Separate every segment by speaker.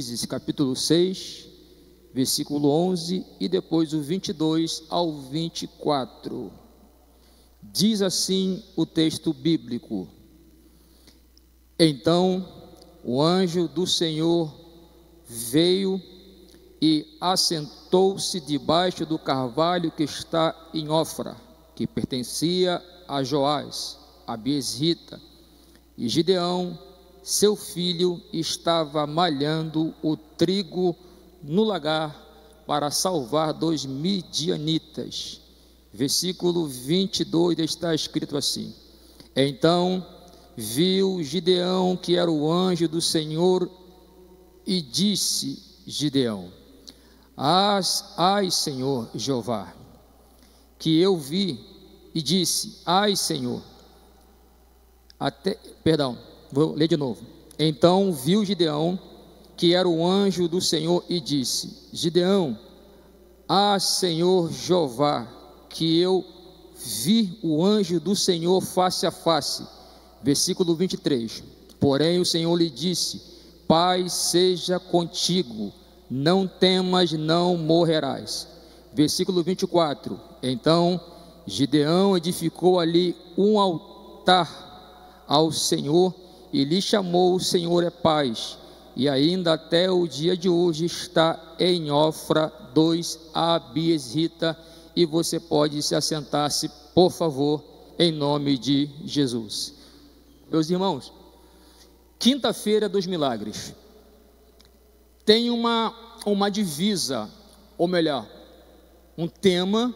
Speaker 1: Juízes, capítulo 6, versículo 11, e depois o 22 ao 24. Diz assim o texto bíblico: Então o anjo do Senhor veio e assentou-se debaixo do carvalho que está em Ofra, que pertencia a Joás, a Biesrita, e Gideão, seu filho, estava malhando o trigo no lagar para salvar 2 midianitas. Versículo 22 está escrito assim: Então viu Gideão que era o anjo do Senhor e disse Gideão: Ai, Senhor Jeová, que eu vi, e disse: Ai, Senhor, vou ler de novo. Então viu Gideão que era o anjo do Senhor e disse: Gideão, Senhor Jeová, que eu vi o anjo do Senhor face a face. Versículo 23. Porém o Senhor lhe disse: Paz seja contigo, não temas, não morrerás. Versículo 24. Então Gideão edificou ali um altar ao Senhor e lhe chamou: o Senhor é paz. E ainda até o dia de hoje está em Ofra 2 a Biesrita. E você pode se assentar-se, por favor, em nome de Jesus. Meus irmãos, quinta-feira dos milagres tem uma divisa, ou melhor, um tema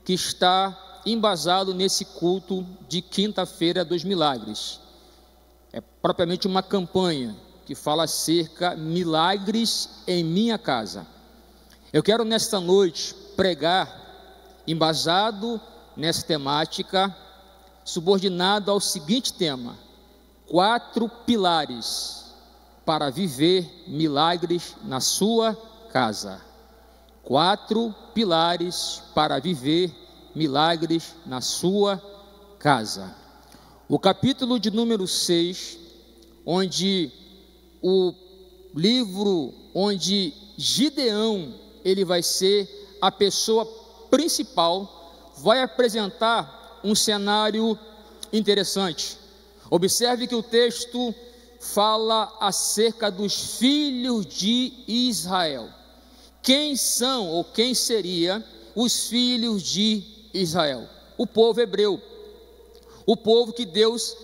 Speaker 1: que está embasado nesse culto de quinta-feira dos milagres. É propriamente uma campanha que fala acerca milagres em minha casa. Eu quero nesta noite pregar embasado nessa temática, subordinado ao seguinte tema: 4 pilares para viver milagres na sua casa. 4 pilares para viver milagres na sua casa. O capítulo de número 6, onde o livro onde Gideão, ele vai ser a pessoa principal, vai apresentar um cenário interessante. Observe que o texto fala acerca dos filhos de Israel. Quem são ou quem seria os filhos de Israel? O povo hebreu, o povo que Deus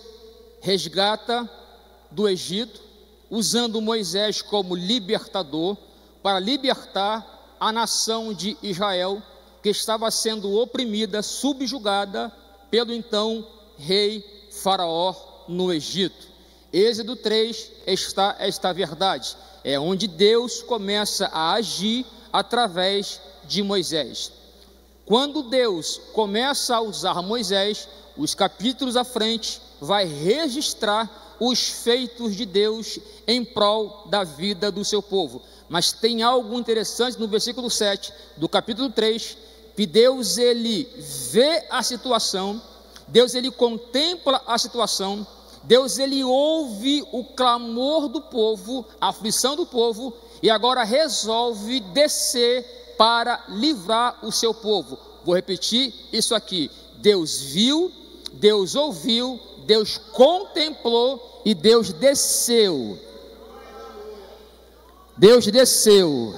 Speaker 1: resgata do Egito, usando Moisés como libertador para libertar a nação de Israel, que estava sendo oprimida, subjugada pelo então rei Faraó no Egito. Êxodo 3 está esta verdade, é onde Deus começa a agir através de Moisés. Quando Deus começa a usar Moisés, os capítulos à frente vai registrar os feitos de Deus em prol da vida do seu povo. Mas tem algo interessante no versículo 7 do capítulo 3, que Deus, ele vê a situação, Deus, ele contempla a situação, Deus, ele ouve o clamor do povo, a aflição do povo, e agora resolve descer para livrar o seu povo. Vou repetir isso aqui: Deus viu, Deus ouviu, Deus contemplou e Deus desceu. Deus desceu.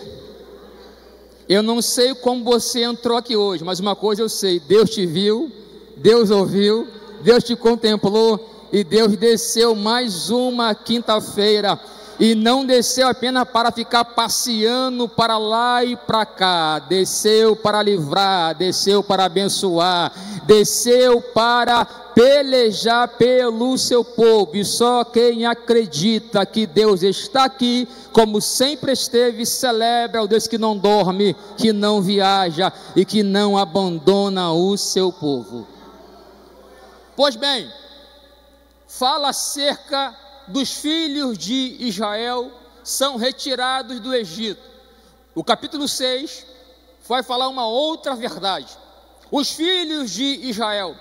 Speaker 1: Eu não sei como você entrou aqui hoje, mas uma coisa eu sei: Deus te viu, Deus ouviu, Deus te contemplou e Deus desceu mais uma quinta-feira. E não desceu apenas para ficar passeando para lá e para cá, desceu para livrar, desceu para abençoar, desceu para pelejar pelo seu povo. E só quem acredita que Deus está aqui, como sempre esteve, celebra o Deus que não dorme, que não viaja e que não abandona o seu povo. Pois bem, fala acerca dos filhos de Israel, são retirados do Egito. O capítulo 6 vai falar uma outra verdade. Os filhos de Israel,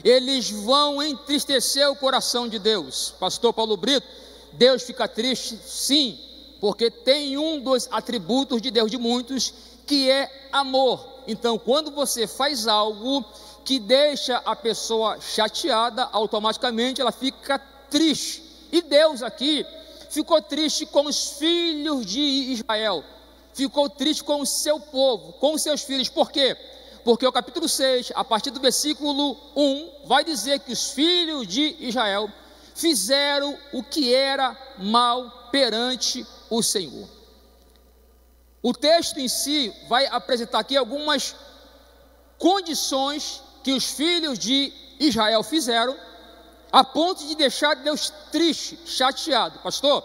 Speaker 1: eles vão entristecer o coração de Deus. Pastor Paulo Brito, Deus fica triste? Sim, porque tem um dos atributos de Deus de muitos, que é amor. Então, quando você faz algo que deixa a pessoa chateada, automaticamente ela fica triste. E Deus aqui ficou triste com os filhos de Israel, ficou triste com o seu povo, com os seus filhos. Por quê? Porque o capítulo 6, a partir do versículo 1, vai dizer que os filhos de Israel fizeram o que era mal perante o Senhor. O texto em si vai apresentar aqui algumas condições que os filhos de Israel fizeram, a ponto de deixar Deus triste, chateado. Pastor,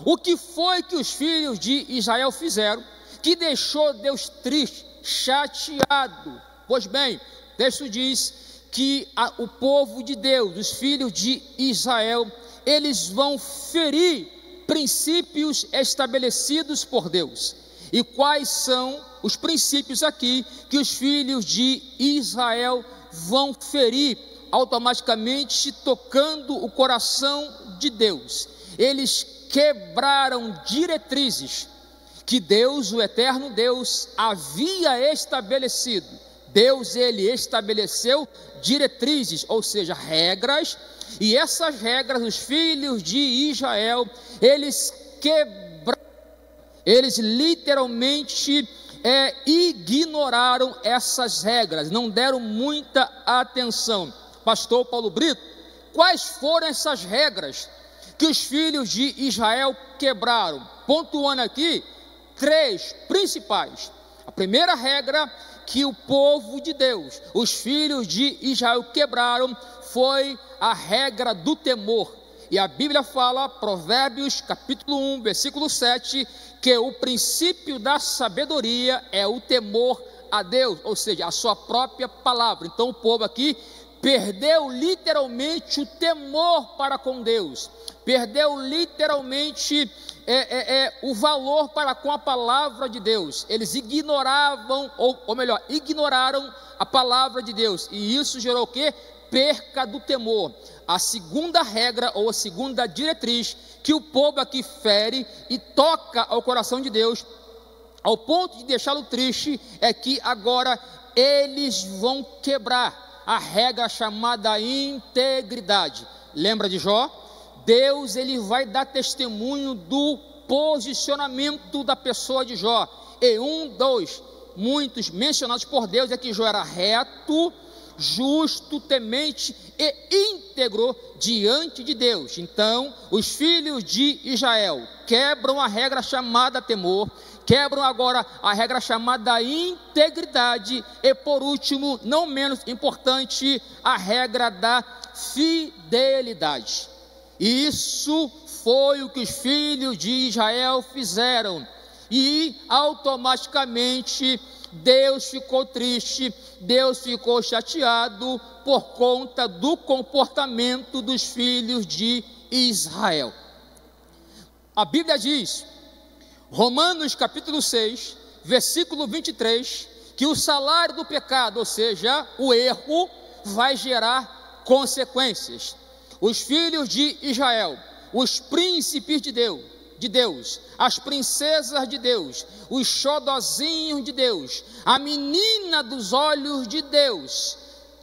Speaker 1: o que foi que os filhos de Israel fizeram que deixou Deus triste, chateado? Pois bem, o texto diz que o povo de Deus, os filhos de Israel, eles vão ferir princípios estabelecidos por Deus. E quais são os princípios aqui que os filhos de Israel vão ferir, automaticamente tocando o coração de Deus? Eles quebraram diretrizes que Deus, o eterno Deus, havia estabelecido. Deus, ele estabeleceu diretrizes, ou seja, regras, e essas regras, os filhos de Israel, eles quebraram, eles literalmente ignoraram essas regras, não deram muita atenção. Pastor Paulo Brito, quais foram essas regras que os filhos de Israel quebraram? Pontuando aqui, 3 principais. A primeira regra que o povo de Deus, os filhos de Israel quebraram, foi a regra do temor. E a Bíblia fala, Provérbios capítulo 1, versículo 7, que o princípio da sabedoria é o temor a Deus, ou seja, a sua própria palavra. Então o povo aqui perdeu literalmente o temor para com Deus, perdeu literalmente o valor para com a palavra de Deus. Eles ignoravam, ou melhor, ignoraram a palavra de Deus, e isso gerou o quê? Perca do temor. A segunda regra, ou a segunda diretriz, que o povo aqui fere e toca ao coração de Deus, ao ponto de deixá-lo triste, é que agora eles vão quebrar a regra chamada integridade. Lembra de Jó? Deus, ele vai dar testemunho do posicionamento da pessoa de Jó. E 1, 2, muitos mencionados por Deus é que Jó era reto, justo, temente e íntegro diante de Deus. Então, os filhos de Israel quebram a regra chamada temor, quebram agora a regra chamada integridade e, por último, não menos importante, a regra da fidelidade. Isso foi o que os filhos de Israel fizeram, e automaticamente Deus ficou triste, Deus ficou chateado por conta do comportamento dos filhos de Israel. A Bíblia diz, Romanos capítulo 6, versículo 23, que o salário do pecado, ou seja, o erro, vai gerar consequências. Os filhos de Israel, os príncipes de Deus, as princesas de Deus, os xodozinhos de Deus, a menina dos olhos de Deus,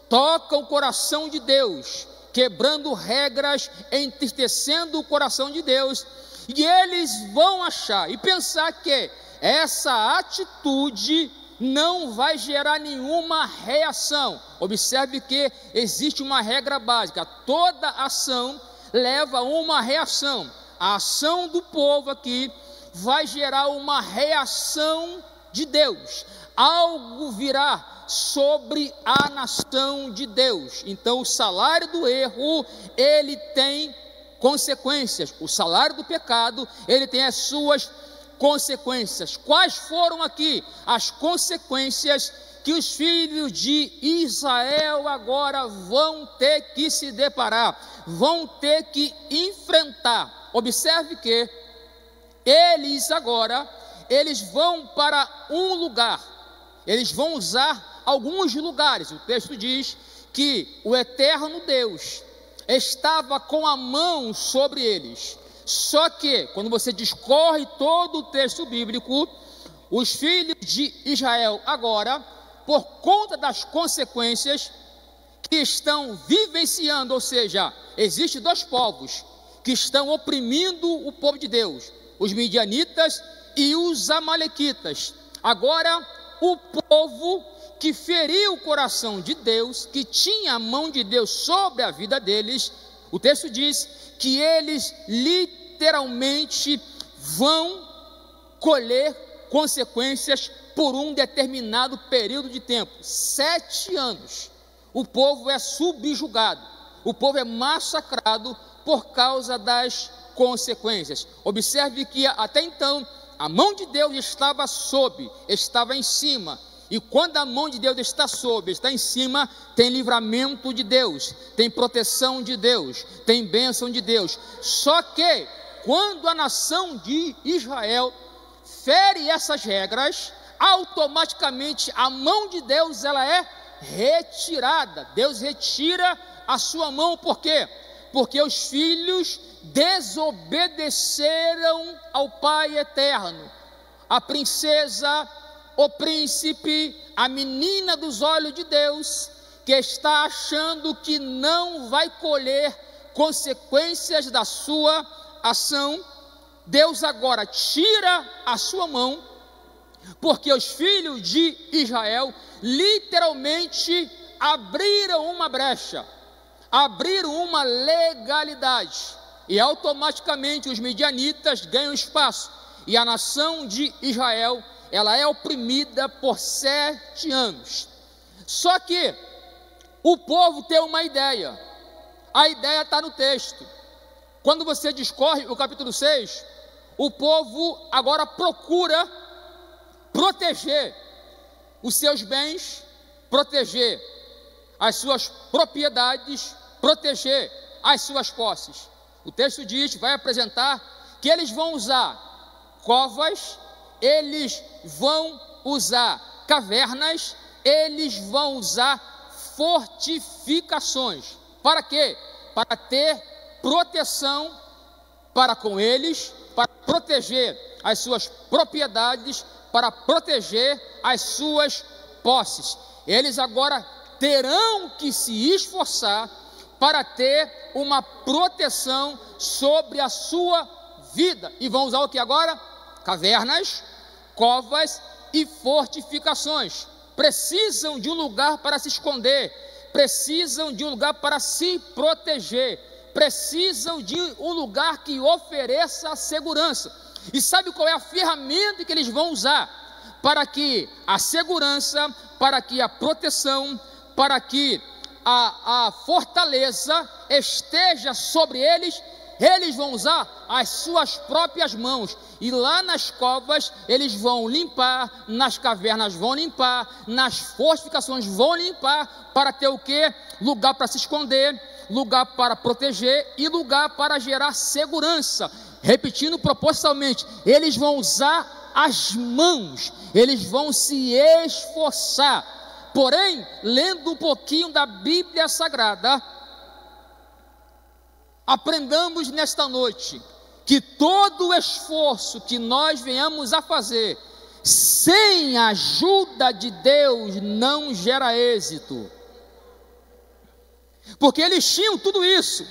Speaker 1: tocam o coração de Deus, quebrando regras, entristecendo o coração de Deus, e eles vão achar e pensar que essa atitude não vai gerar nenhuma reação. Observe que existe uma regra básica: toda ação leva a uma reação. A ação do povo aqui vai gerar uma reação de Deus, algo virá sobre a nação de Deus. Então o salário do erro, ele tem consequências. O salário do pecado, ele tem as suas consequências. Quais foram aqui as consequências que os filhos de Israel agora vão ter que se deparar, vão ter que enfrentar? Observe que eles agora, eles vão para um lugar, eles vão usar alguns lugares. O texto diz que o eterno Deus estava com a mão sobre eles, Só que, quando você discorre todo o texto bíblico, os filhos de Israel agora, por conta das consequências que estão vivenciando, ou seja, existem dois povos que estão oprimindo o povo de Deus, os midianitas e os amalequitas. Agora, o povo que feriu o coração de Deus, que tinha a mão de Deus sobre a vida deles, o texto diz que eles literalmente vão colher consequências por um determinado período de tempo, 7 anos. O povo é subjugado, o povo é massacrado por causa das consequências. Observe que até então a mão de Deus estava em cima. E quando a mão de Deus está em cima, tem livramento de Deus, tem proteção de Deus, tem bênção de Deus. Só que quando a nação de Israel fere essas regras, automaticamente a mão de Deus ela é retirada. Deus retira a sua mão. Por quê? Porque os filhos desobedeceram ao Pai eterno. A princesa, o príncipe, a menina dos olhos de Deus, que está achando que não vai colher consequências da sua ação, Deus agora tira a sua mão, porque os filhos de Israel literalmente abriram uma brecha, abriram uma legalidade, e automaticamente os midianitas ganham espaço, e a nação de Israel ela é oprimida por 7 anos. Só que o povo tem uma ideia, a ideia está no texto. Quando você discorre o capítulo 6, o povo agora procura proteger os seus bens, proteger as suas propriedades, proteger as suas posses. O texto diz, vai apresentar que eles vão usar covas, eles vão usar cavernas, eles vão usar fortificações. Para quê? Para ter proteção para com eles, para proteger as suas propriedades, para proteger as suas posses. Eles agora terão que se esforçar para ter uma proteção sobre a sua vida. E vão usar o que agora? Cavernas, covas e fortificações. Precisam de um lugar para se esconder, precisam de um lugar para se proteger, precisam de um lugar que ofereça segurança. E sabe qual é a ferramenta que eles vão usar para que a segurança, para que a proteção, para que a fortaleza esteja sobre eles? Eles vão usar as suas próprias mãos, e lá nas covas eles vão limpar, nas cavernas vão limpar, nas fortificações vão limpar, para ter o que? Lugar para se esconder, lugar para proteger e lugar para gerar segurança. Repetindo proporcionalmente, eles vão usar as mãos, eles vão se esforçar. Porém, lendo um pouquinho da Bíblia Sagrada, aprendamos nesta noite que todo o esforço que nós venhamos a fazer sem a ajuda de Deus não gera êxito. Porque eles tinham tudo isso,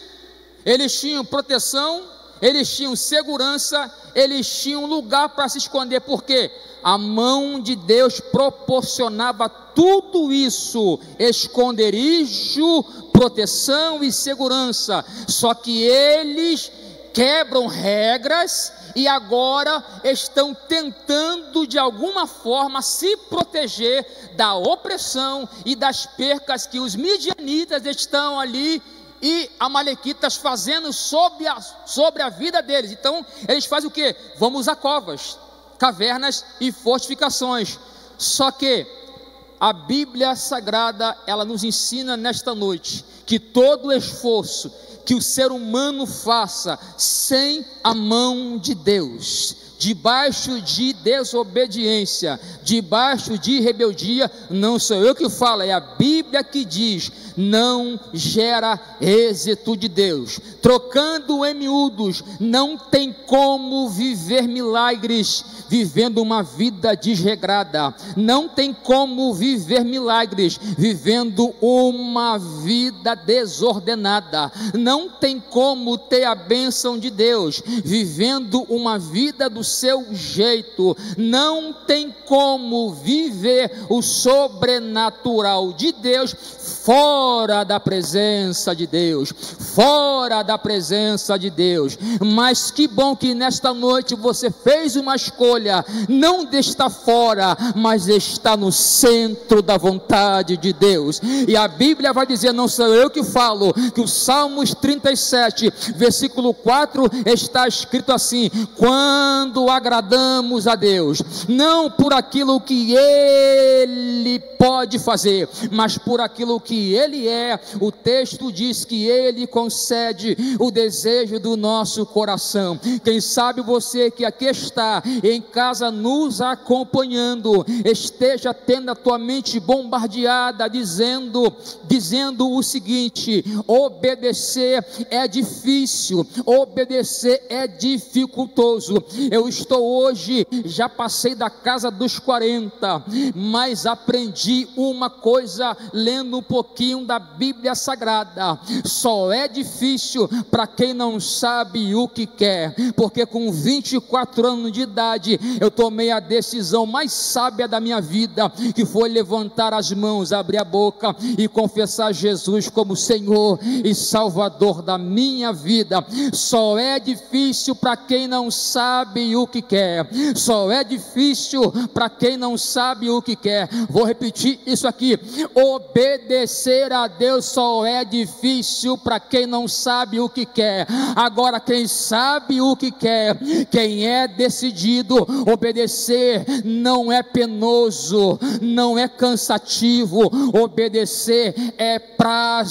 Speaker 1: eles tinham proteção, eles tinham segurança, eles tinham lugar para se esconder. Por quê? A mão de Deus proporcionava tudo isso, esconderijo, proteção e segurança. Só que eles quebram regras e agora estão tentando de alguma forma se proteger da opressão e das percas que os midianitas estão ali e amalequitas fazendo sobre a vida deles. Então eles fazem o que? Vamos usar covas, cavernas e fortificações. Só que a Bíblia Sagrada, ela nos ensina nesta noite que todo esforço que o ser humano faça sem a mão de Deus, debaixo de desobediência, debaixo de rebeldia, não sou eu que falo, é a Bíblia que diz, não gera êxito de Deus. Trocando em miúdos, não tem como viver milagres vivendo uma vida desregrada, não tem como viver milagres vivendo uma vida desordenada, não tem como ter a bênção de Deus vivendo uma vida do seu jeito, não tem como viver o sobrenatural de Deus fora da presença de Deus, fora da presença de Deus. Mas que bom que nesta noite você fez uma escolha, não de estar fora, mas de estar no centro da vontade de Deus. E a Bíblia vai dizer, não sou eu que falo, que o Salmos 37, versículo 4, está escrito assim: quando agradamos a Deus, não por aquilo que Ele pode fazer, mas por aquilo que Ele é, o texto diz que Ele concede o desejo do nosso coração. Quem sabe você que aqui está em casa nos acompanhando, esteja tendo a tua mente bombardeada, dizendo o seguinte: obedecer é difícil, obedecer é dificultoso. Eu estou hoje, já passei da casa dos 40, mas aprendi uma coisa lendo um pouquinho da Bíblia Sagrada: só é difícil para quem não sabe o que quer, porque com 24 anos de idade eu tomei a decisão mais sábia da minha vida, que foi levantar as mãos, abrir a boca e confessar Jesus como Senhor e Salvador da minha vida. Só é difícil para quem não sabe o que quer, só é difícil para quem não sabe o que quer. Vou repetir isso aqui: obedecer a Deus só é difícil para quem não sabe o que quer. Agora, quem sabe o que quer, quem é decidido, obedecer não é penoso, não é cansativo, obedecer é prazeroso,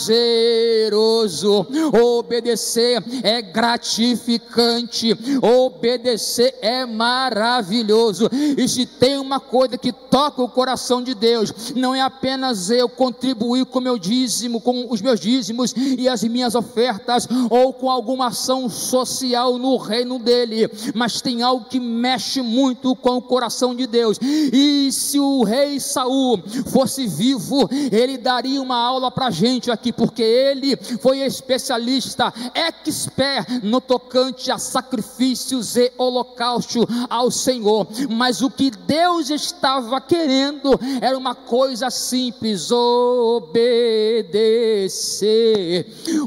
Speaker 1: obedecer é gratificante, obedecer é maravilhoso. E se tem uma coisa que toca o coração de Deus, não é apenas eu contribuir com meu dízimo, com os meus dízimos e as minhas ofertas, ou com alguma ação social no reino dele, mas tem algo que mexe muito com o coração de Deus. E se o rei Saul fosse vivo, ele daria uma aula para a gente aqui, porque ele foi especialista, expert no tocante a sacrifícios e holocausto ao Senhor. Mas o que Deus estava querendo era uma coisa simples: obedecer,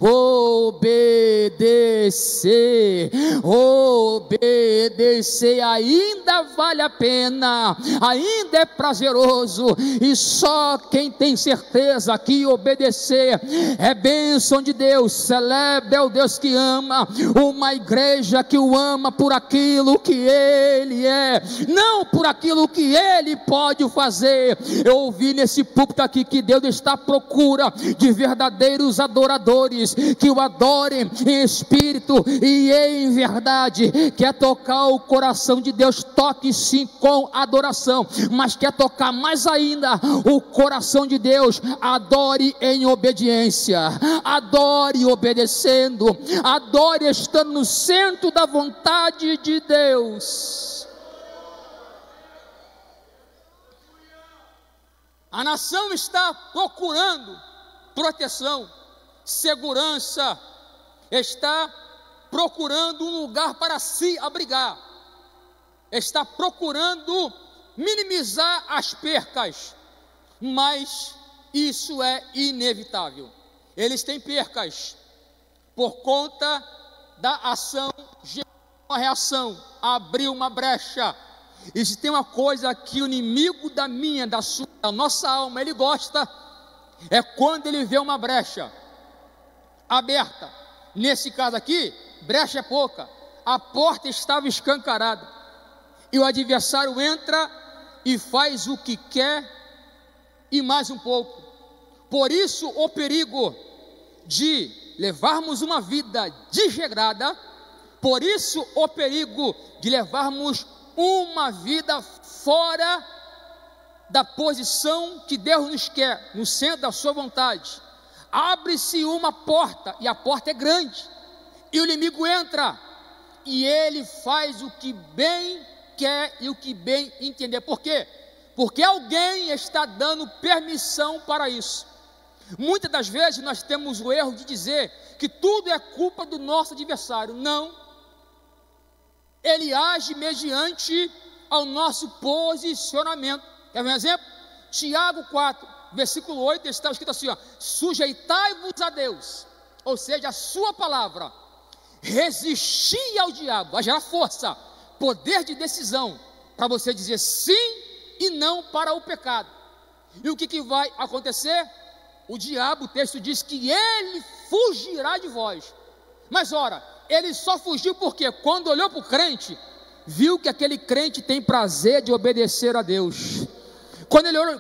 Speaker 1: obedecer, obedecer. Ainda vale a pena, ainda é prazeroso, e só quem tem certeza que obedecer é bênção de Deus, celebre ao Deus que ama, uma igreja que o ama por aquilo que Ele é, não por aquilo que Ele pode fazer. Eu ouvi nesse púlpito aqui que Deus está à procura de verdadeiros adoradores, que o adorem em espírito e em verdade. Quer tocar o coração de Deus? Toque sim com adoração, mas quer tocar mais ainda o coração de Deus? Adore em obediência, adore obedecendo, adore estando no centro da vontade de Deus. A nação está procurando proteção, segurança, está procurando um lugar para se abrigar, está procurando minimizar as percas, mas isso é inevitável. Eles têm percas por conta da ação, uma reação, abriu uma brecha. E se tem uma coisa que o inimigo da nossa alma, ele gosta, é quando ele vê uma brecha aberta. Nesse caso aqui, brecha é pouca, a porta estava escancarada, e o adversário entra e faz o que quer e mais um pouco. Por isso o perigo de levarmos uma vida desregrada, por isso o perigo de levarmos uma vida fora da posição que Deus nos quer, no centro da sua vontade. Abre-se uma porta, e a porta é grande, e o inimigo entra, e ele faz o que bem quer e o que bem entender. Por quê? Porque alguém está dando permissão para isso. Muitas das vezes nós temos o erro de dizer que tudo é culpa do nosso adversário. Não. Ele age mediante ao nosso posicionamento. Quer ver um exemplo? Tiago 4, versículo 8, está escrito assim, ó: sujeitai-vos a Deus, ou seja, a sua palavra, resisti ao diabo, vai gerar força, poder de decisão, para você dizer sim e não para o pecado. E o que vai acontecer? O diabo, o texto diz que ele fugirá de vós. Mas ora, ele só fugiu porque quando olhou para o crente, viu que aquele crente tem prazer de obedecer a Deus.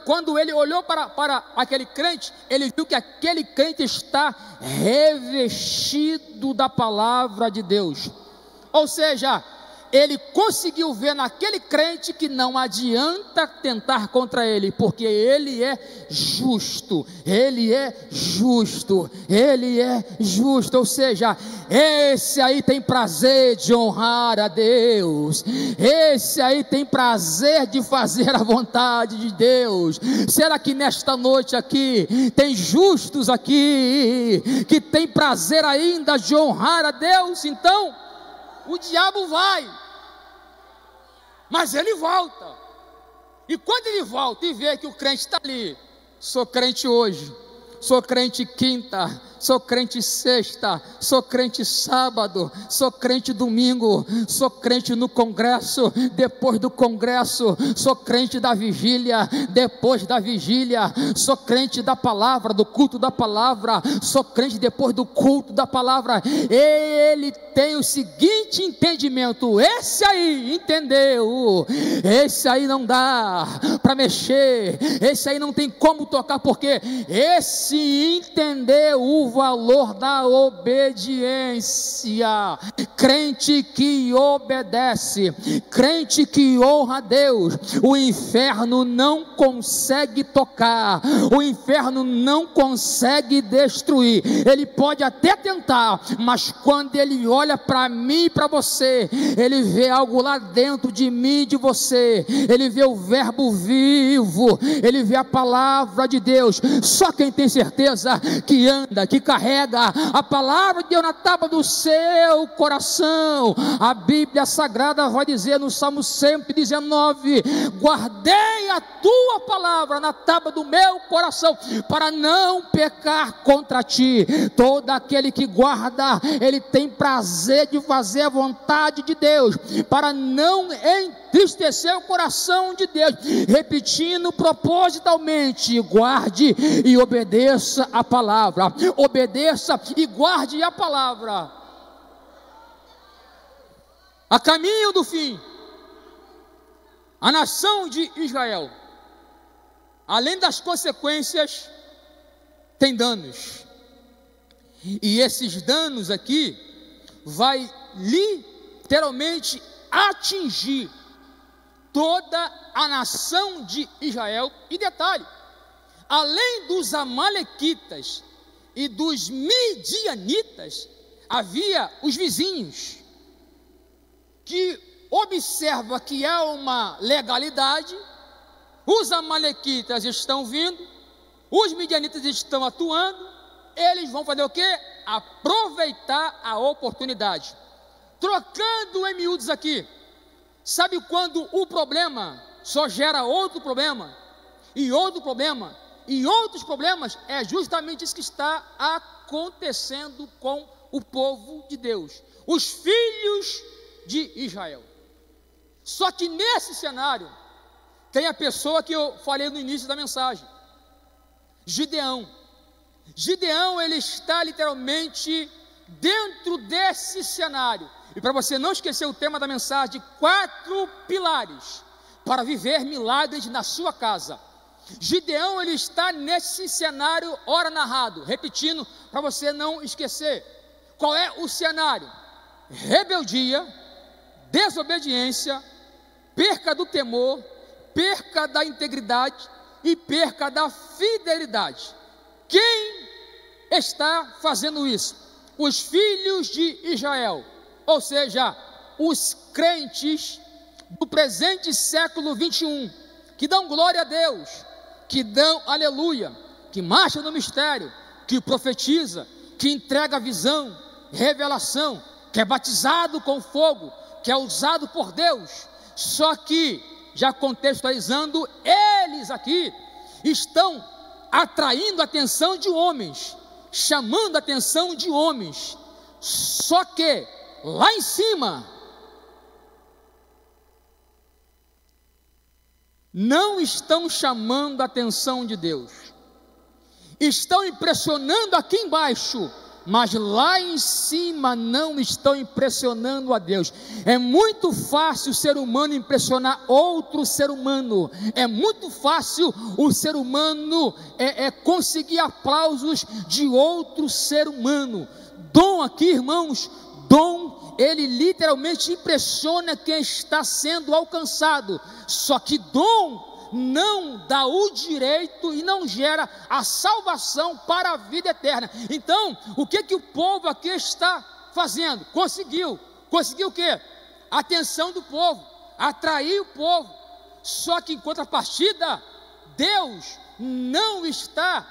Speaker 1: Quando ele olhou para aquele crente, ele viu que aquele crente está revestido da palavra de Deus. Ou seja, ele conseguiu ver naquele crente que não adianta tentar contra ele, porque ele é justo, ele é justo, ele é justo. Ou seja, esse aí tem prazer de honrar a Deus, esse aí tem prazer de fazer a vontade de Deus. Será que nesta noite aqui tem justos aqui que tem prazer ainda de honrar a Deus? Então o diabo vai, mas ele volta, e quando ele volta e vê que o crente está ali, sou crente hoje, sou crente quinta, sou crente sexta, sou crente sábado, sou crente domingo, sou crente no congresso, depois do congresso, sou crente da vigília, depois da vigília, sou crente da palavra, do culto da palavra, sou crente depois do culto da palavra. Ele tem o seguinte entendimento: esse aí entendeu, esse aí não dá para mexer, esse aí não tem como tocar, porque esse entendeu o valor da obediência. Crente que obedece, crente que honra a Deus, o inferno não consegue tocar, o inferno não consegue destruir. Ele pode até tentar, mas quando ele olha para mim e para você, ele vê algo lá dentro de mim e de você, ele vê o verbo vivo, ele vê a palavra de Deus. Só quem tem certeza que anda, que carrega a palavra de Deus na tábua do seu coração. A Bíblia Sagrada vai dizer no Salmo 119: guardei a tua palavra na tábua do meu coração, para não pecar contra ti. Todo aquele que guarda, ele tem prazer de fazer a vontade de Deus, para não entristecer o coração de Deus. Repetindo propositalmente: guarde e obedeça a palavra, obedeça e guarde a palavra. A caminho do fim, a nação de Israel, além das consequências, tem danos, e esses danos aqui vai literalmente atingir toda a nação de Israel. E detalhe, além dos amalequitas e dos midianitas, havia os vizinhos, que observa que há uma legalidade. Os amalequitas estão vindo, os midianitas estão atuando, eles vão fazer o quê? Aproveitar a oportunidade. Trocando em miúdos aqui, sabe quando o problema só gera outro problema, e outro problema, e outros problemas? É justamente isso que está acontecendo com o povo de Deus, os filhos de Israel. Só que nesse cenário tem a pessoa que eu falei no início da mensagem, Gideão. Gideão, ele está literalmente dentro desse cenário. E para você não esquecer o tema da mensagem, 4 pilares para viver milagres na sua casa. Gideão, ele está nesse cenário ora narrado, repetindo para você não esquecer. Qual é o cenário? Rebeldia, desobediência, perca do temor, perca da integridade e perca da fidelidade. Quem está fazendo isso? Os filhos de Israel, ou seja, os crentes do presente século 21, que dão glória a Deus, que dão aleluia, que marcha no mistério, que profetiza, que entrega visão, revelação, que é batizado com fogo, que é usado por Deus. Só que, já contextualizando, eles aqui estão atraindo a atenção de homens, chamando a atenção de homens. Só que lá em cima não estão chamando a atenção de Deus. Estão impressionando aqui embaixo, mas lá em cima não estão impressionando a Deus. É muito fácil o ser humano impressionar outro ser humano. É muito fácil o ser humano conseguir aplausos de outro ser humano. Dom aqui, irmãos, dom, ele literalmente impressiona quem está sendo alcançado. Só que dom não dá o direito e não gera a salvação para a vida eterna. Então, o que o povo aqui está fazendo? Conseguiu o quê? A atenção do povo, atrair o povo. Só que em contrapartida, Deus não está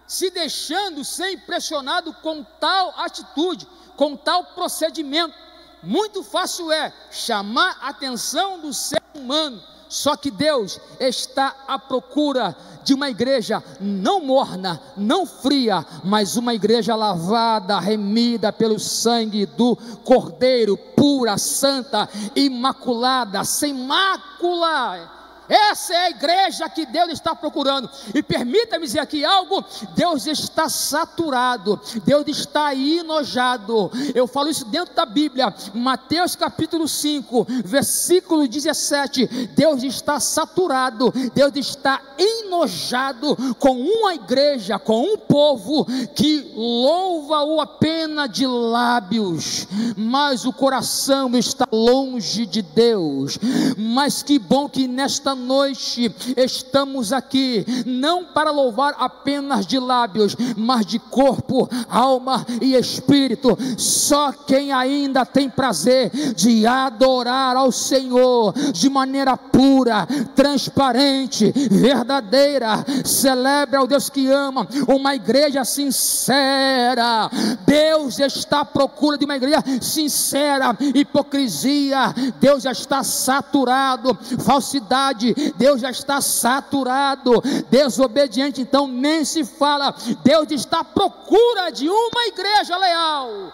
Speaker 1: se deixando ser impressionado com tal atitude, com tal procedimento. Muito fácil é chamar a atenção do ser humano. Só que Deus está à procura de uma igreja não morna, não fria, mas uma igreja lavada, remida pelo sangue do Cordeiro, pura, santa, imaculada, sem mácula. Essa é a igreja que Deus está procurando. E permita-me dizer aqui algo: Deus está saturado, Deus está enojado. Eu falo isso dentro da Bíblia, Mateus capítulo 5, versículo 17. Deus está saturado, Deus está enojado com uma igreja, com um povo que louva-o apenas de lábios, mas o coração está longe de Deus. Mas que bom que nesta noite estamos aqui, não para louvar apenas de lábios, mas de corpo, alma e espírito. Só quem ainda tem prazer de adorar ao Senhor de maneira pura, transparente, verdadeira, celebra ao Deus que ama, uma igreja sincera. Deus está à procura de uma igreja sincera. Hipocrisia, Deus já está saturado. Falsidade, Deus já está saturado. Desobediente, então nem se fala. Deus está à procura de uma igreja leal.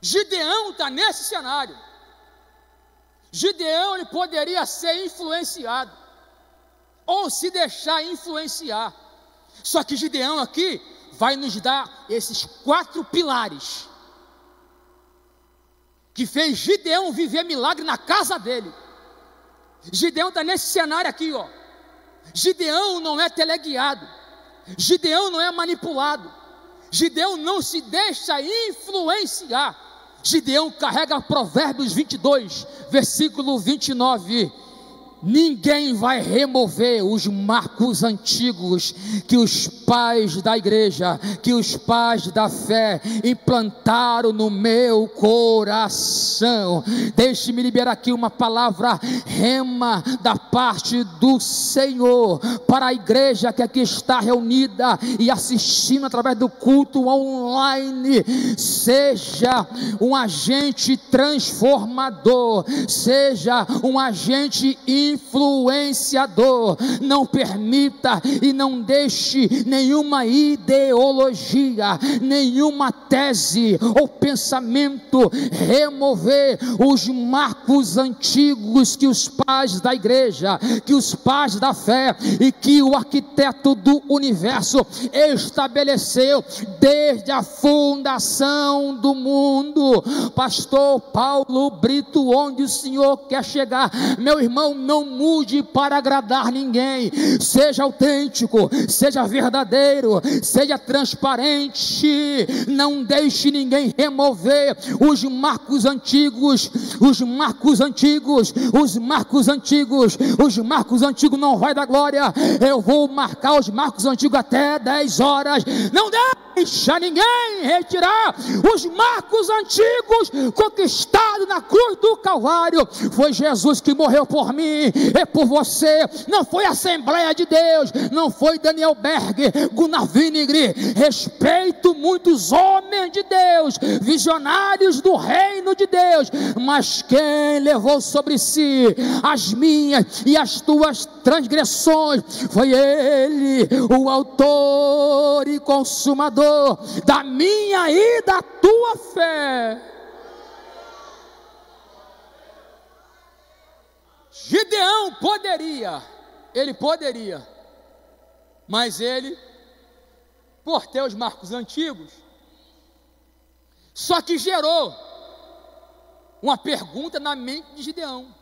Speaker 1: Gideão está nesse cenário. Gideão, ele poderia ser influenciado, ou se deixar influenciar. Só que Gideão aqui vai nos dar esses 4 pilares que fez Gideão viver milagre na casa dele. Gideão está nesse cenário aqui, ó. Gideão não é teleguiado, Gideão não é manipulado, Gideão não se deixa influenciar. Gideão carrega Provérbios 22, versículo 29. Ninguém vai remover os marcos antigos que os pais da igreja, que os pais da fé implantaram no meu coração. Deixe-me liberar aqui uma palavra rema da parte do Senhor para a igreja que aqui está reunida e assistindo através do culto online. Seja um agente transformador, seja um agente influenciador. Não permita e não deixe nenhuma ideologia, nenhuma tese ou pensamento remover os marcos antigos que os pais da igreja, que os pais da fé e que o arquiteto do universo estabeleceu desde a fundação do mundo. Pastor Paulo Brito, onde o Senhor quer chegar? Meu irmão, não não mude para agradar ninguém. Seja autêntico, seja verdadeiro, seja transparente. Não deixe ninguém remover os marcos antigos. Os marcos antigos, os marcos antigos, os marcos antigos não vai dar glória. Eu vou marcar os marcos antigos até 10 horas. Não deixa ninguém retirar os marcos antigos conquistados na cruz do Calvário. Foi Jesus que morreu por mim e por você. Não foi a Assembleia de Deus, não foi Daniel Berg, Gunnar Vinegre. Respeito muitos homens de Deus, visionários do reino de Deus, mas quem levou sobre si as minhas e as tuas transgressões foi Ele, o autor e consumador da minha e da tua fé. Gideão poderia, mas ele, por ter os marcos antigos, só que gerou uma pergunta na mente de Gideão.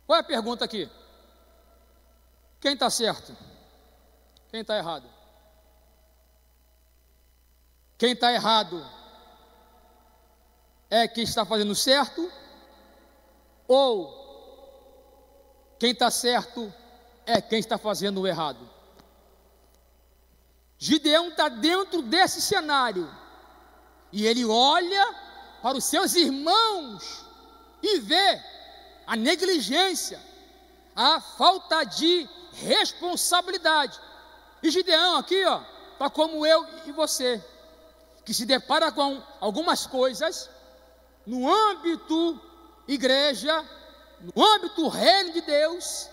Speaker 1: Qual é a pergunta aqui? Quem está certo? Quem está errado? Quem está errado é quem está fazendo certo? Ou quem está certo é quem está fazendo o errado? Gideão está dentro desse cenário e ele olha para os seus irmãos e vê a negligência, a falta de responsabilidade. E Gideão aqui, está como eu e você, que se depara com algumas coisas no âmbito igreja, no âmbito reino de Deus.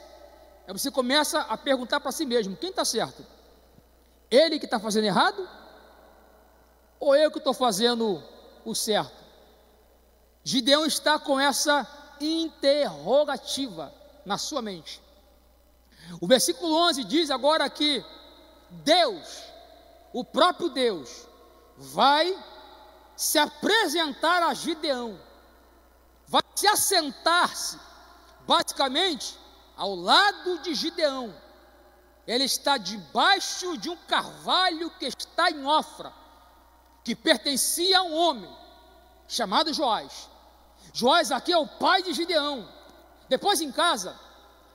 Speaker 1: Aí você começa a perguntar para si mesmo: quem está certo? Ele que está fazendo errado? Ou eu que estou fazendo o certo? Gideão está com essa interrogativa na sua mente. O versículo 11 diz agora que Deus, o próprio Deus, vai se apresentar a Gideão, vai se assentar-se basicamente ao lado de Gideão. Ele está debaixo de um carvalho que está em Ofra, que pertencia a um homem chamado Joás. Joás aqui é o pai de Gideão. Depois em casa,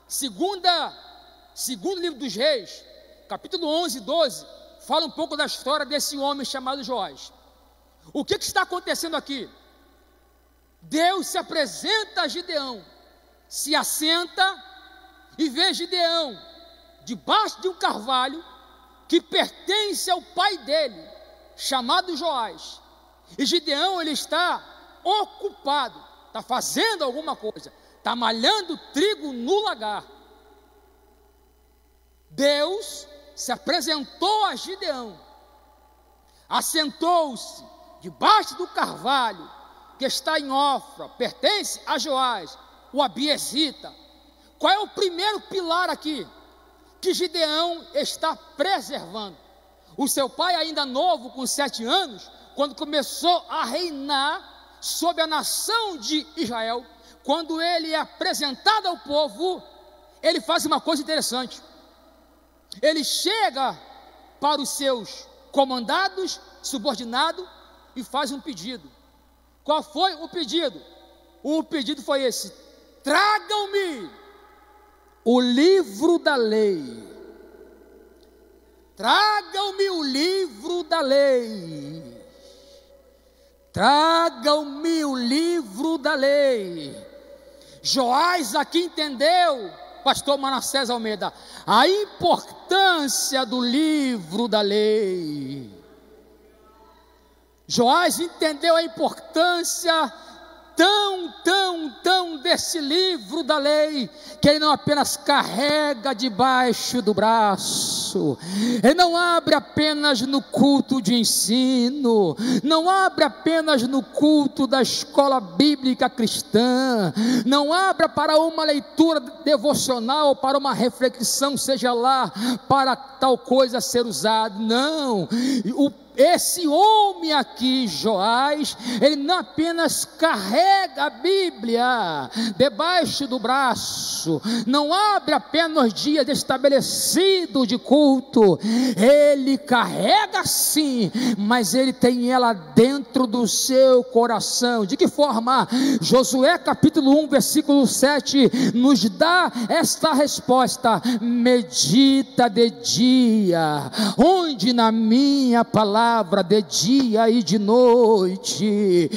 Speaker 1: segundo livro dos Reis, capítulo 11 e 12, fala um pouco da história desse homem chamado Joás. O que está acontecendo aqui? Deus se apresenta a Gideão, se assenta e vê Gideão debaixo de um carvalho que pertence ao pai dele, chamado Joás. E Gideão, ele está ocupado, está fazendo alguma coisa, está malhando trigo no lagar. Deus se apresentou a Gideão, assentou-se debaixo do carvalho que está em Ofra, pertence a Joás, o abiezita. Qual é o primeiro pilar aqui que Gideão está preservando? O seu pai, ainda novo, com 7 anos, quando começou a reinar sobre a nação de Israel, quando ele é apresentado ao povo, ele faz uma coisa interessante. Ele chega para os seus comandados, subordinados, e faz um pedido. Qual foi o pedido? O pedido foi esse: tragam-me o livro da lei. Tragam-me o livro da lei. Tragam-me o livro da lei. Joás aqui entendeu, pastor Manassés Almeida, a importância do livro da lei. Joás entendeu a importância tão desse livro da lei, que ele não apenas carrega debaixo do braço, ele não abre apenas no culto de ensino, não abre apenas no culto da escola bíblica cristã, não abre para uma leitura devocional, para uma reflexão, seja lá para tal coisa ser usado. Não, o esse homem aqui, Joás, ele não apenas carrega a Bíblia debaixo do braço, não abre apenas dias estabelecidos de culto, ele carrega sim, mas ele tem ela dentro do seu coração. De que forma? Josué capítulo 1 versículo 7 nos dá esta resposta: medita de dia, onde na minha palavra de dia e de noite.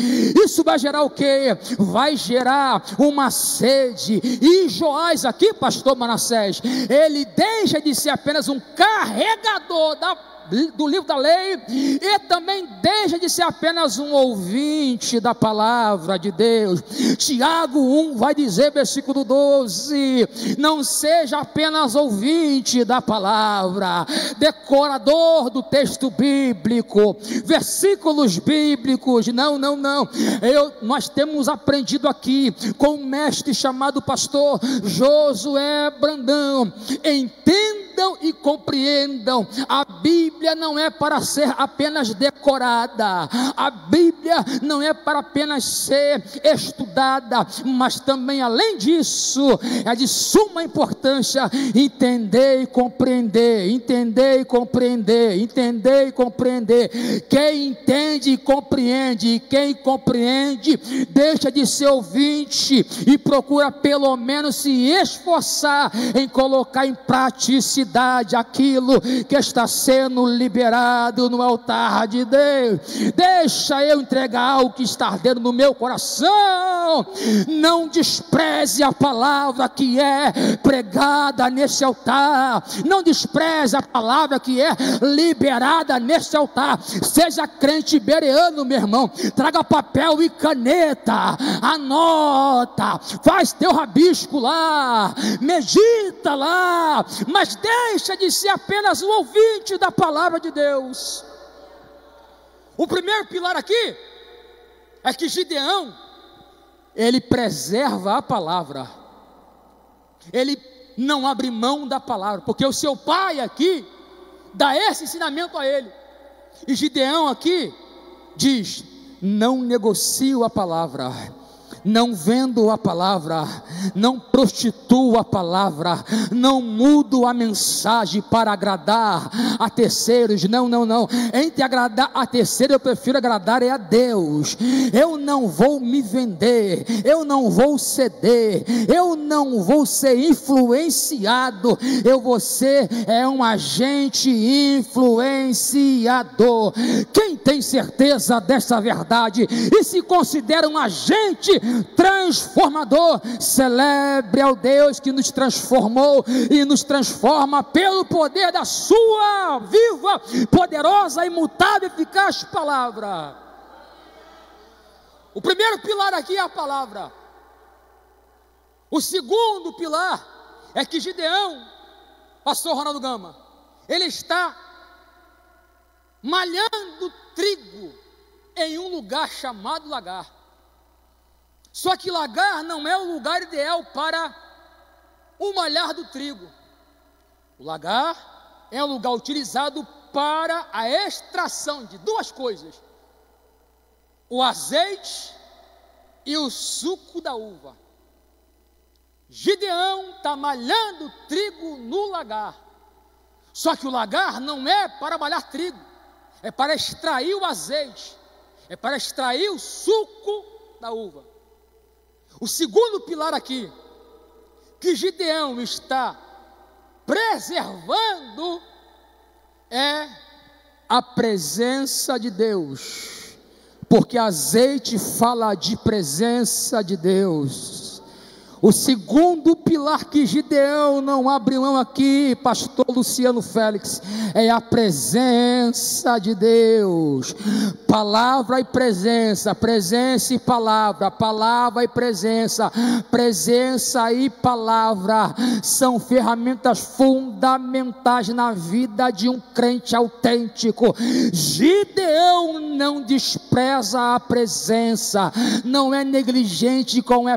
Speaker 1: Isso vai gerar o quê? Vai gerar uma sede. E Joás aqui, pastor Manassés, ele deixa de ser apenas um carregador do livro da lei, e também deixa de ser apenas um ouvinte da palavra de Deus. Tiago 1 vai dizer, versículo 12: não seja apenas ouvinte da palavra, decorador do texto bíblico, versículos bíblicos. Não. Nós temos aprendido aqui com um mestre chamado pastor Josué Brandão. Entendam e compreendam: a Bíblia não é para ser apenas decorada, a Bíblia não é para apenas ser estudada, mas também, além disso, é de suma importância entender e compreender, entender e compreender, entender e compreender. Quem entende e compreende, quem compreende deixa de ser ouvinte e procura pelo menos se esforçar em colocar em praticidade aquilo que está sendo liberado no altar de Deus. Deixa eu entregar algo que está ardendo no meu coração. Não despreze a palavra que é pregada nesse altar, não despreze a palavra que é liberada nesse altar. Seja crente bereano, meu irmão, traga papel e caneta, anota, faz teu rabisco lá, medita lá, mas deixa de ser apenas um ouvinte da palavra de Deus. O primeiro pilar aqui é que Gideão, ele preserva a palavra, ele não abre mão da palavra, porque o seu pai aqui dá esse ensinamento a ele, e Gideão aqui diz: não negocio a palavra, não vendo a palavra, não prostituo a palavra, não mudo a mensagem para agradar a terceiros. Não. Entre agradar a terceiros, eu prefiro agradar a Deus. Eu não vou me vender, eu não vou ceder, eu não vou ser influenciado, eu vou ser um agente influenciador. Quem tem certeza dessa verdade e se considera um agente transformador, celebre ao Deus que nos transformou e nos transforma pelo poder da sua viva, poderosa, imutável, eficaz palavra. O primeiro pilar aqui é a palavra. O segundo pilar é que Gideão, pastor Ronaldo Gama, ele está malhando trigo em um lugar chamado lagar. Só que lagar não é o lugar ideal para o malhar do trigo. O lagar é um lugar utilizado para a extração de duas coisas: o azeite e o suco da uva. Gideão está malhando trigo no lagar. Só que o lagar não é para malhar trigo, é para extrair o azeite, é para extrair o suco da uva. O segundo pilar aqui, que Gideão está preservando, é a presença de Deus, porque azeite fala de presença de Deus. O segundo pilar que Gideão não abre mão aqui, pastor Luciano Félix, é a presença de Deus. Palavra e presença, presença e palavra, palavra e presença, presença e palavra são ferramentas fundamentais na vida de um crente autêntico. Gideão não despreza a presença, não é negligente com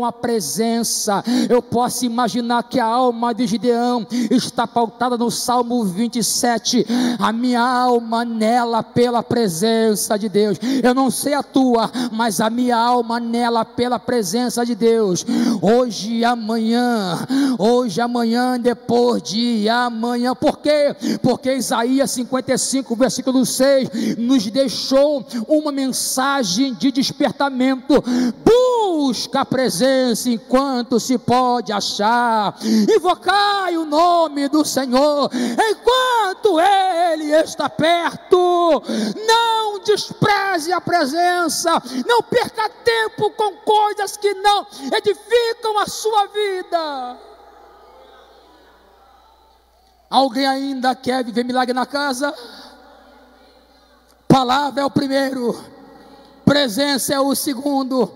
Speaker 1: a presença. presença. Eu posso imaginar que a alma de Gideão está pautada no Salmo 27, a minha alma anela pela presença de Deus. Eu não sei a tua, mas a minha alma anela pela presença de Deus. Hoje e amanhã, depois de amanhã. Por quê? Porque Isaías 55, versículo 6, nos deixou uma mensagem de despertamento. Busca a presença enquanto se pode achar, invocai o nome do Senhor enquanto Ele está perto. Não despreze a presença, não perca tempo com coisas que não edificam a sua vida. Alguém ainda quer viver milagre na casa? Palavra é o primeiro, presença é o segundo,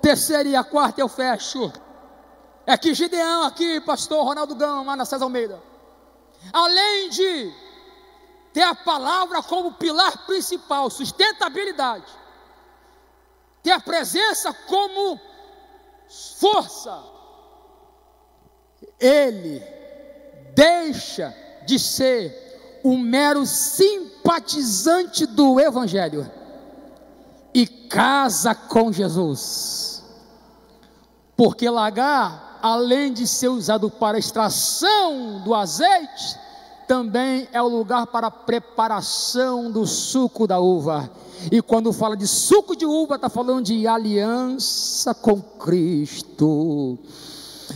Speaker 1: terceira e a quarta eu fecho. É que Gideão aqui, pastor Ronaldo Gama, Manassés Almeida, além de ter a palavra como pilar principal, sustentabilidade, ter a presença como força, ele deixa de ser um mero simpatizante do Evangelho e casa com Jesus. Porque lagar, além de ser usado para extração do azeite, também é o lugar para a preparação do suco da uva. E quando fala de suco de uva, está falando de aliança com Cristo.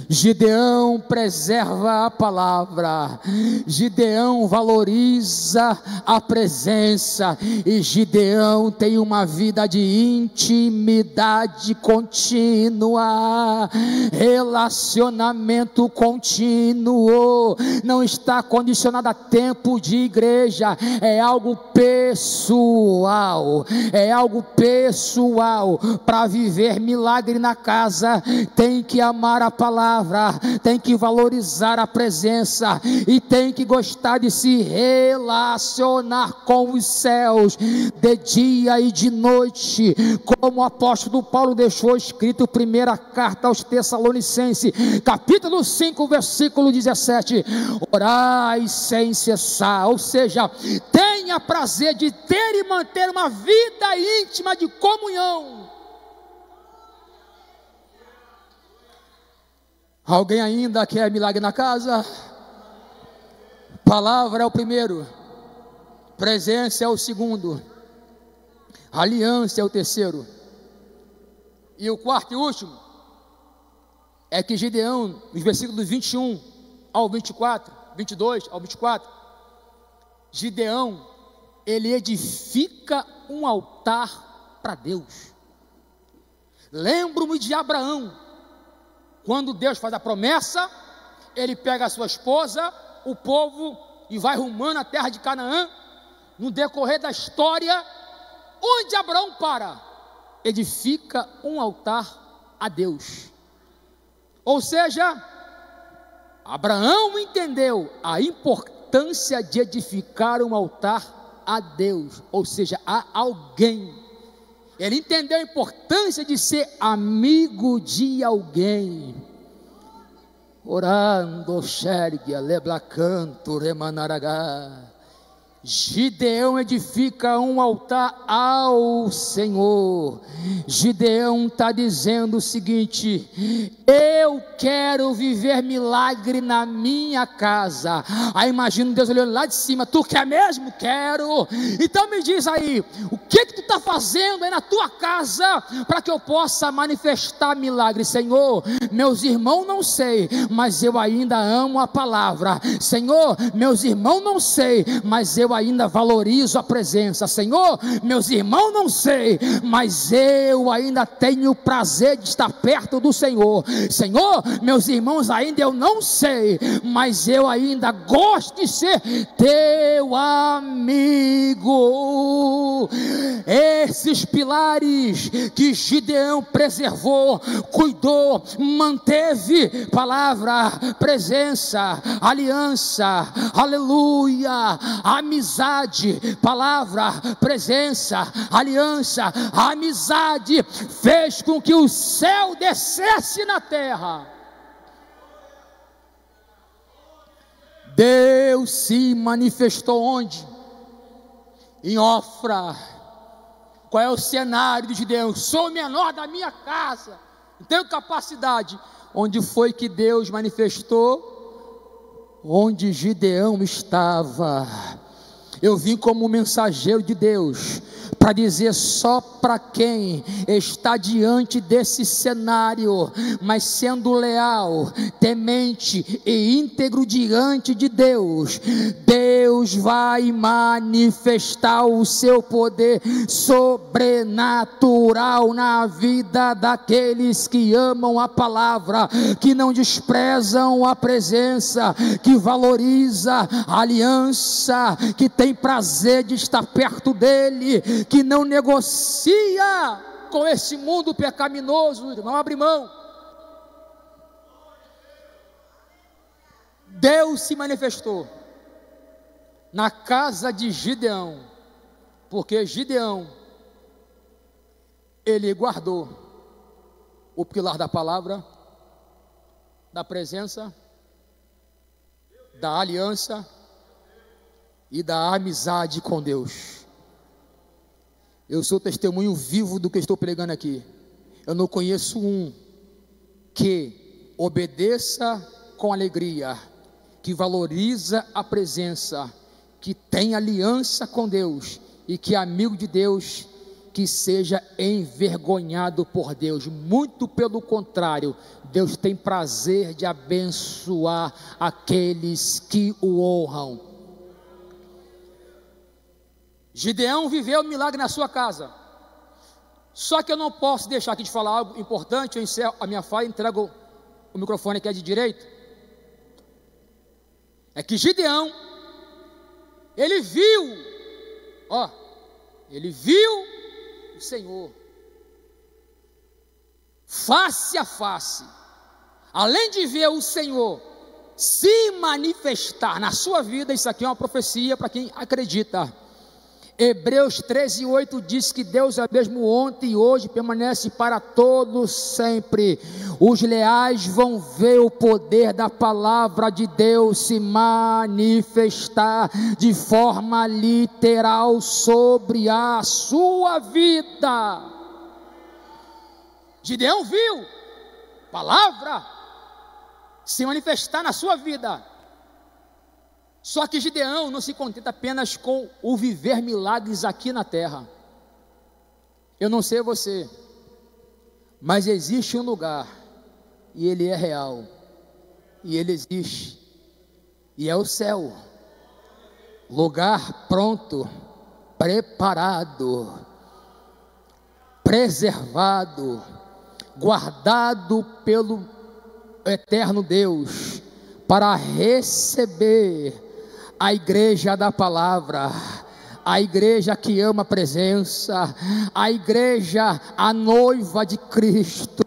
Speaker 1: Gideão preserva a palavra, Gideão valoriza a presença, e Gideão tem uma vida de intimidade contínua, relacionamento contínuo, não está condicionado a tempo de igreja, é algo pessoal, para viver milagre na casa, tem que amar a palavra, tem que valorizar a presença e tem que gostar de se relacionar com os céus de dia e de noite, como o apóstolo Paulo deixou escrito, primeira carta aos Tessalonicenses, capítulo 5, versículo 17, orai sem cessar, ou seja, tenha prazer de ter e manter uma vida íntima de comunhão. Alguém ainda quer milagre na casa? Palavra é o primeiro, presença é o segundo, aliança é o terceiro, e o quarto e último é que Gideão, nos versículos 21 ao 24, 22 ao 24, Gideão, ele edifica um altar para Deus. Lembro-me de Abraão, quando Deus faz a promessa, ele pega a sua esposa, o povo, e vai rumando à terra de Canaã. No decorrer da história, onde Abraão para? Edifica um altar a Deus. Ou seja, Abraão entendeu a importância de edificar um altar a Deus, ou seja, a alguém. Ele entendeu a importância de ser amigo de alguém. Orando, xergue, leblacanto, remanaragá. Gideão edifica um altar ao Senhor. Gideão está dizendo o seguinte: eu quero viver milagre na minha casa. Aí imagina Deus olhando lá de cima: tu quer mesmo? Quero. Então me diz aí, o que tu está fazendo aí na tua casa para que eu possa manifestar milagre? Senhor, meus irmãos não sei, mas eu ainda amo a palavra. Senhor, meus irmãos não sei, mas eu ainda valorizo a presença. Senhor, meus irmãos não sei, mas eu ainda tenho prazer de estar perto do Senhor. Senhor, meus irmãos ainda eu não sei, mas eu ainda gosto de ser teu amigo. Esses pilares que Gideão preservou, cuidou, manteve: palavra, presença, aliança, aleluia, amizade, amizade, palavra, presença, aliança, a amizade fez com que o céu descesse na terra. Deus se manifestou onde? Em Ofra. Qual é o cenário de Gideão? Sou o menor da minha casa, não tenho capacidade. Onde foi que Deus manifestou? Onde Gideão estava. Eu vim como mensageiro de Deus para dizer só para quem está diante desse cenário, mas sendo leal, temente e íntegro diante de Deus, Deus vai manifestar o seu poder sobrenatural na vida daqueles que amam a palavra, que não desprezam a presença, que valoriza a aliança, que tem prazer de estar perto dele, que não negocia com esse mundo pecaminoso, não abre mão. Deus se manifestou na casa de Gideão, porque Gideão, ele guardou o pilar da palavra, da presença, da aliança e da amizade com Deus. Eu sou testemunho vivo do que estou pregando aqui. Eu não conheço um que obedeça com alegria, que valoriza a presença, que tem aliança com Deus e que é amigo de Deus, que seja envergonhado por Deus. Muito pelo contrário, Deus tem prazer de abençoar aqueles que o honram. Gideão viveu um milagre na sua casa. Só que eu não posso deixar aqui de falar algo importante. Eu encerro a minha fala e entrego o microfone que é de direito. É que Gideão, ele viu o Senhor face a face. Além de ver o Senhor se manifestar na sua vida, isso aqui é uma profecia para quem acredita. Hebreus 13:8 diz que Deus é o mesmo ontem e hoje, permanece para todos sempre. Os leais vão ver o poder da palavra de Deus se manifestar de forma literal sobre a sua vida. Gideão viu palavra se manifestar na sua vida. Só que Gideão não se contenta apenas com o viver milagres aqui na terra. Eu não sei você, mas existe um lugar, e ele é real, e ele existe, e é o céu. Lugar pronto, preparado, preservado, guardado pelo eterno Deus, para receber a igreja da palavra, a igreja que ama a presença, a igreja, a noiva de Cristo,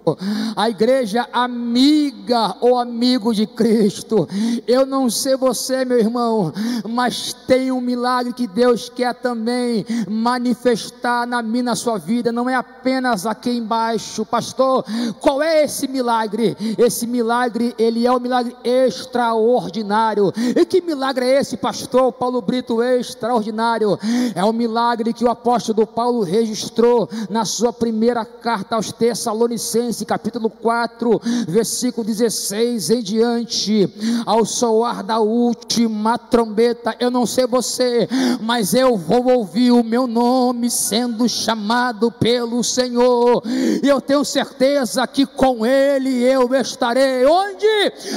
Speaker 1: a igreja amiga ou amigo de Cristo. Eu não sei você, meu irmão, mas tem um milagre que Deus quer também manifestar na minha, na sua vida. Não é apenas aqui embaixo. Pastor, qual é esse milagre? Esse milagre, ele é um milagre extraordinário. E que milagre é esse, pastor Paulo Brito? Extraordinário. É um milagre que o apóstolo Paulo registrou na sua primeira carta aos Tessalonicenses, capítulo 4, versículo 16 em diante. Ao soar da última trombeta, eu não sei você, mas eu vou ouvir o meu nome sendo chamado pelo Senhor, e eu tenho certeza que com ele eu estarei. Onde?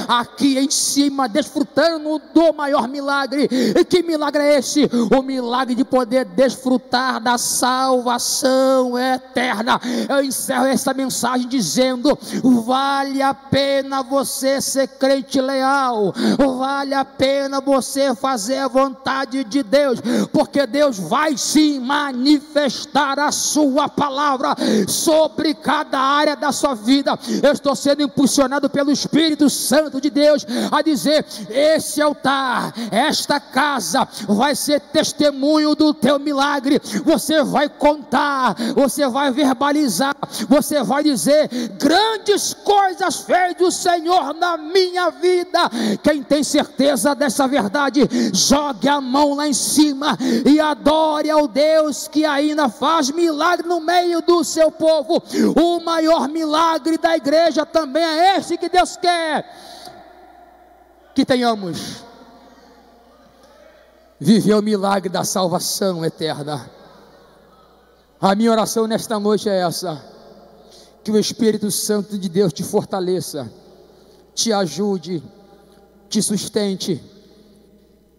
Speaker 1: Aqui em cima, desfrutando do maior milagre. E que milagre é esse? O milagre de poder desfrutar da salvação eterna. Eu encerro essa mensagem dizendo: vale a pena você ser crente leal, vale a pena você fazer a vontade de Deus, porque Deus vai sim manifestar a sua palavra sobre cada área da sua vida. Eu estou sendo impulsionado pelo Espírito Santo de Deus a dizer: esse altar, esta casa vai ser testemunho do teu milagre. Você vai contar, você vai verbalizar, você vai dizer: grandes coisas fez o Senhor na minha vida. Quem tem certeza dessa verdade, jogue a mão lá em cima e adore ao Deus que ainda faz milagre no meio do seu povo. O maior milagre da igreja também é esse que Deus quer que tenhamos: viver o milagre da salvação eterna. A minha oração nesta noite é essa: que o Espírito Santo de Deus te fortaleça, te ajude, te sustente,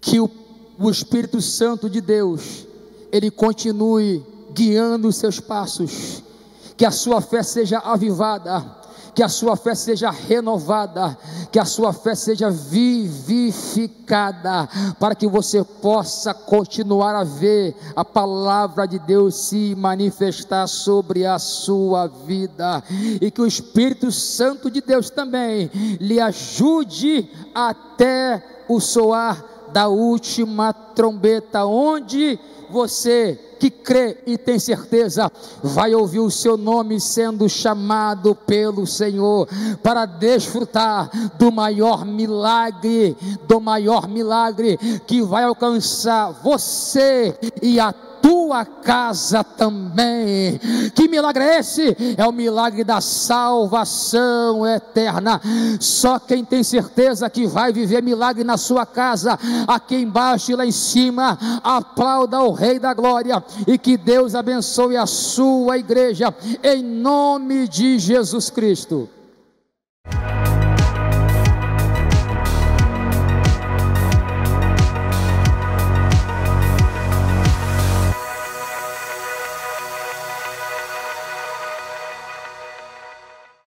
Speaker 1: que o Espírito Santo de Deus, ele continue guiando os seus passos, que a sua fé seja avivada, que a sua fé seja renovada, que a sua fé seja vivificada, para que você possa continuar a ver a palavra de Deus se manifestar sobre a sua vida, e que o Espírito Santo de Deus também lhe ajude até o soar da última trombeta, onde você que crê e tem certeza vai ouvir o seu nome sendo chamado pelo Senhor, para desfrutar do maior milagre que vai alcançar você e a tua casa também. Que milagre é esse? É o milagre da salvação eterna. Só quem tem certeza que vai viver milagre na sua casa, aqui embaixo e lá em cima, aplauda o Rei da Glória, e que Deus abençoe a sua igreja, em nome de Jesus Cristo.